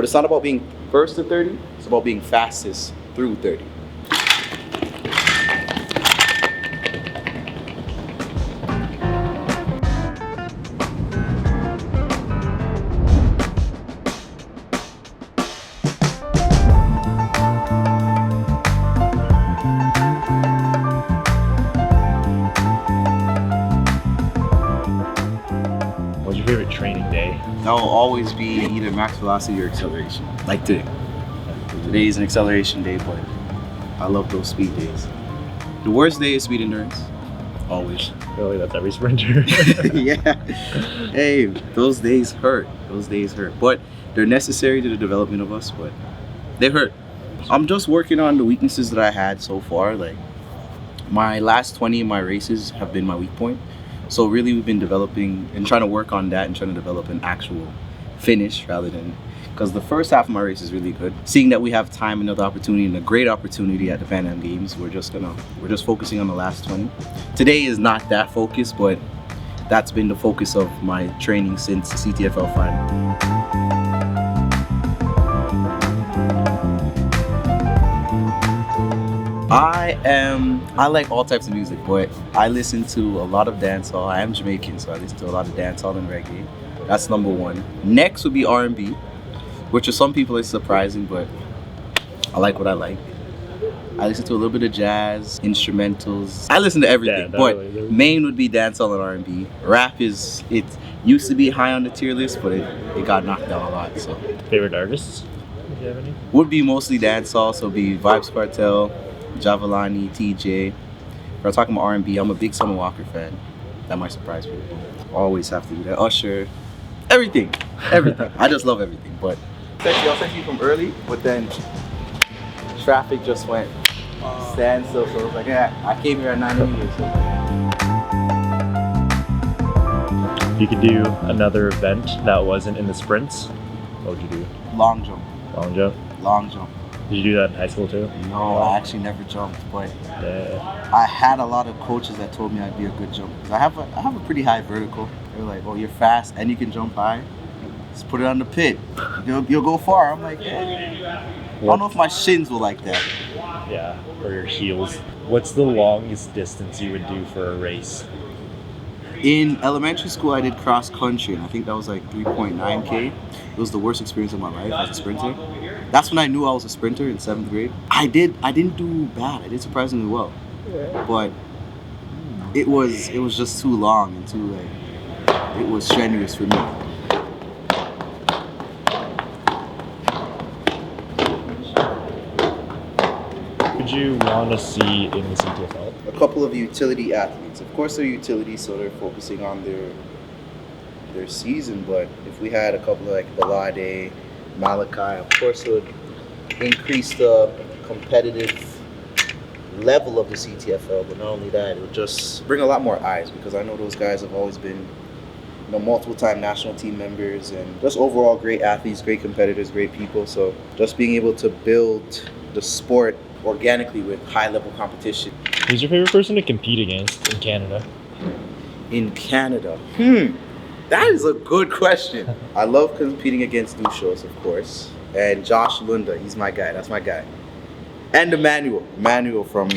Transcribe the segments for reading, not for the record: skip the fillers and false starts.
But it's not about being first to 30, it's about being fastest through 30. What's your favorite training day? That will always be either max velocity or acceleration. Like today. Today is an acceleration day, but I love those speed days. The worst day is speed endurance. Always. Really, that's every sprinter. Yeah. Hey, those days hurt. Those days hurt. But they're necessary to the development of us, but they hurt. I'm just working on the weaknesses that I had so far. Like my last 20 of my races have been my weak point. So really we've been developing and trying to work on that and trying to develop an actual finish rather than, because the first half of my race is really good. Seeing that we have time, another opportunity, and a great opportunity at the Pan Am Games, we're just focusing on the last 20. Today is not that focused, but that's been the focus of my training since the CTFL final. I like all types of music, but I listen to a lot of dancehall. I am Jamaican, so I listen to a lot of dancehall and reggae. That's number one. Next would be R&B, which to some people is surprising, but I like what I like. I listen to a little bit of jazz, instrumentals. I listen to everything, but main would be dancehall and R&B. Rap it used to be high on the tier list, but it got knocked down a lot. So Favorite artists? Do you have any? would be mostly dancehall, so it'd be Vibes Cartel, Javalani, TJ. If we're talking about R&B, I'm a big Summer Walker fan. That might surprise people. Always have to do that. Usher, everything. I just love everything. But I sent you from early, but then traffic just went standstill. So I was like, yeah, I came here at 9 anyway. So. If you could do another event that wasn't in the sprints, what would you do? Long jump. Long jump? Long jump. Did you do that in high school too? No, I actually never jumped, but Yeah. I had a lot of coaches that told me I'd be a good jumper. 'Cause I have a pretty high vertical. They were like, "Oh, you're fast and you can jump high. Just put it on the pit. You'll go far." I'm like, yeah. I don't know if my shins will like that. Yeah, or your heels. What's the longest distance you would do for a race? In elementary school, I did cross country, and I think that was like 3.9K. It was the worst experience of my life as a sprinter. That's when I knew I was a sprinter in 7th grade. I didn't do bad. I did surprisingly well, but it was just too long and too it was strenuous for me. Would you want to see in the CTFL? A couple of utility athletes. Of course, they're utility, so they're focusing on their season. But if we had a couple of like Balade, Malachi, of course, it would increase the competitive level of the CTFL. But not only that, it would just bring a lot more eyes, because I know those guys have always been, multiple-time national team members and just overall great athletes, great competitors, great people. So just being able to build the sport organically with high-level competition. Who's your favorite person to compete against in Canada? In Canada? That is a good question. I love competing against Dushos, of course. And Josh Lunda, he's my guy. That's my guy. And Emmanuel from,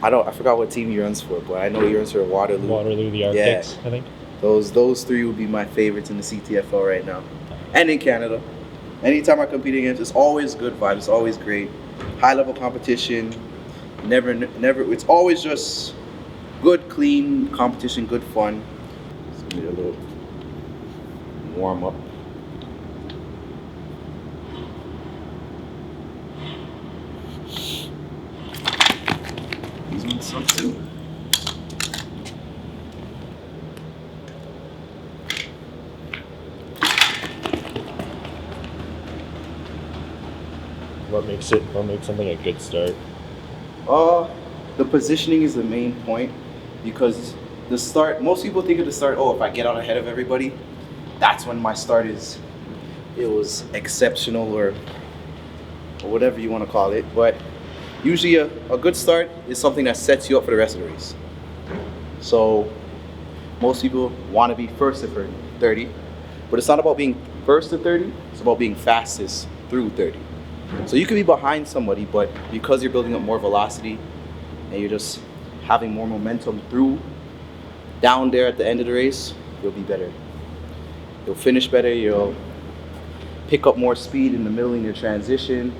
I forgot what team he runs for, but I know he runs for Waterloo. Waterloo, the Arctics, I think. Those three would be my favorites in the CTFL right now. And in Canada. Anytime I compete against, it's always good vibes. It's always great. High-level competition. Never. It's always just good, clean competition, good fun. Just give me a little warm up. These ones suck too. What makes something a good start? The positioning is the main point, because the start, most people think of the start, if I get out ahead of everybody, that's when my start was exceptional or whatever you want to call it. But usually a good start is something that sets you up for the rest of the race. So most people want to be first to 30, but it's not about being first to 30, it's about being fastest through 30. So you could be behind somebody, but because you're building up more velocity and you're just having more momentum through down there at the end of the race, you'll be better. You'll finish better, you'll pick up more speed in the middle in your transition.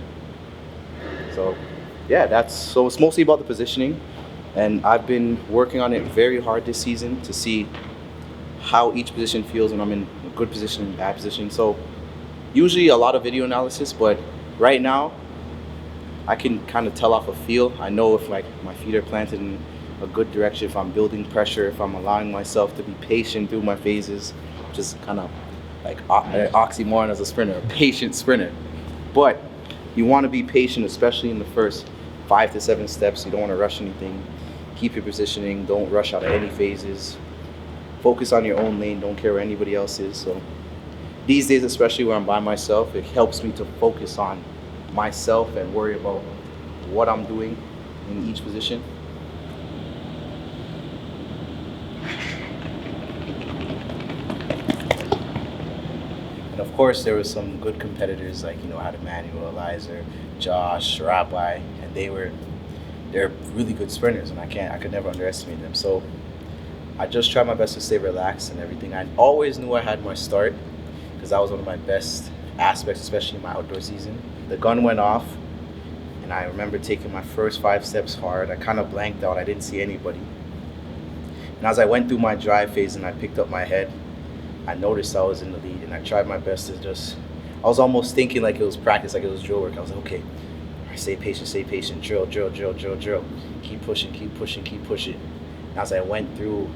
So yeah, so it's mostly about the positioning, and I've been working on it very hard this season to see how each position feels when I'm in a good position and bad position. So usually a lot of video analysis, but right now I can kind of tell off a feel. I know if like my feet are planted in a good direction, if I'm building pressure, if I'm allowing myself to be patient through my phases, which is kind of like an oxymoron as a sprinter, a patient sprinter. But you want to be patient, especially in the first 5 to 7 steps. You don't want to rush anything. Keep your positioning. Don't rush out of any phases. Focus on your own lane. Don't care where anybody else is. So these days, especially when I'm by myself, it helps me to focus on myself and worry about what I'm doing in each position. And of course, there were some good competitors like, I had Emmanuel, Eliza, Josh, Rabbi, and they're really good sprinters, and I could never underestimate them. So I just tried my best to stay relaxed and everything. I always knew I had my start because that was one of my best aspects, especially in my outdoor season. The gun went off, and I remember taking my first 5 steps hard. I kind of blanked out. I didn't see anybody. And as I went through my drive phase and I picked up my head, I noticed I was in the lead, and I tried my best to I was almost thinking like it was practice, like it was drill work. I was like, okay, stay patient, drill. Keep pushing. And as I went through,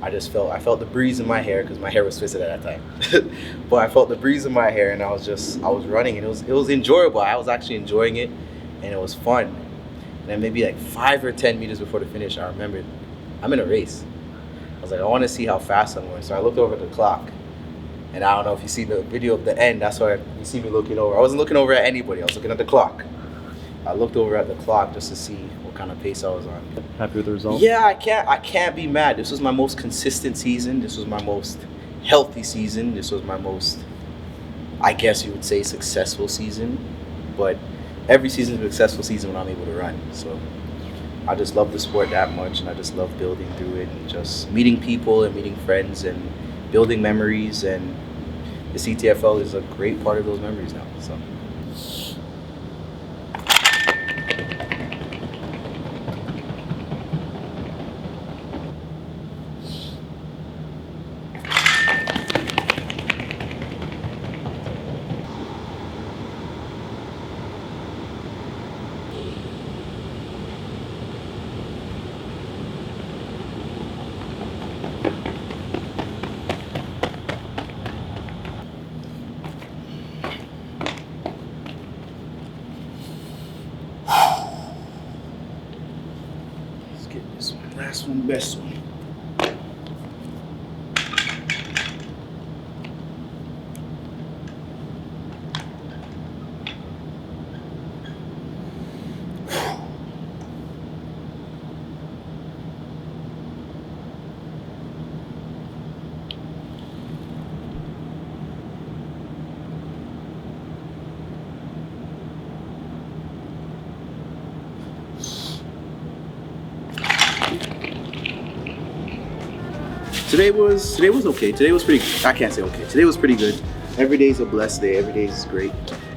I felt the breeze in my hair because my hair was twisted at that time. But I felt the breeze in my hair, and I was running, and it was enjoyable. I was actually enjoying it, and it was fun. And then maybe like 5 or 10 meters before the finish, I remembered I'm in a race. I was like, I want to see how fast I'm going. So I looked over at the clock, and I don't know if you see the video of the end. That's why you see me looking over. I wasn't looking over at anybody. I was looking at the clock. I looked over at the clock just to see what kind of pace I was on. Happy with the result? Yeah, I can't be mad. This was my most consistent season. This was my most healthy season. This was my most, I guess you would say, successful season. But every season is a successful season when I'm able to run. So I just love the sport that much, and I just love building through it and just meeting people and meeting friends and building memories. And the CTFL is a great part of those memories now. So. Last one, best one. Today was okay. Today was pretty, I can't say okay. Today was pretty good. Every day's a blessed day. Every day is great.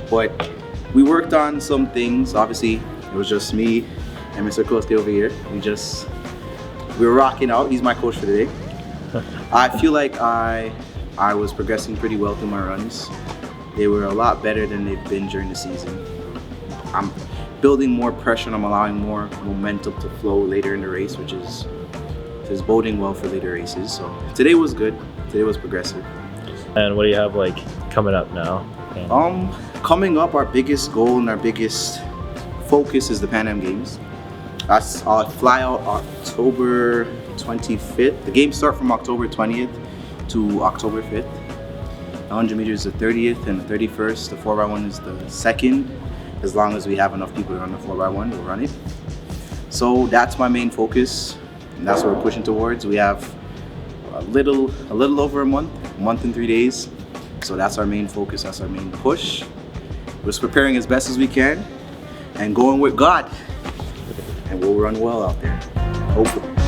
But we worked on some things. Obviously, it was just me and Mr. Koski over here. We were rocking out. He's my coach for the day. I feel like I was progressing pretty well through my runs. They were a lot better than they've been during the season. I'm building more pressure, and I'm allowing more momentum to flow later in the race, which is boding well for later races. So today was good. Today was progressive. And what do you have like coming up now? Coming up, our biggest goal and our biggest focus is the Pan Am Games. I'll fly out October 25th. The games start from October 20th to October 5th. The 100 meters is the 30th, and the 31st. The 4x1 is the 2nd. As long as we have enough people to run the 4x1, we'll run it. So that's my main focus. And that's what we're pushing towards. We have a little over a month and 3 days So that's our main focus, that's our main push. We're just preparing as best as we can and going with God. And we'll run well out there, hopefully.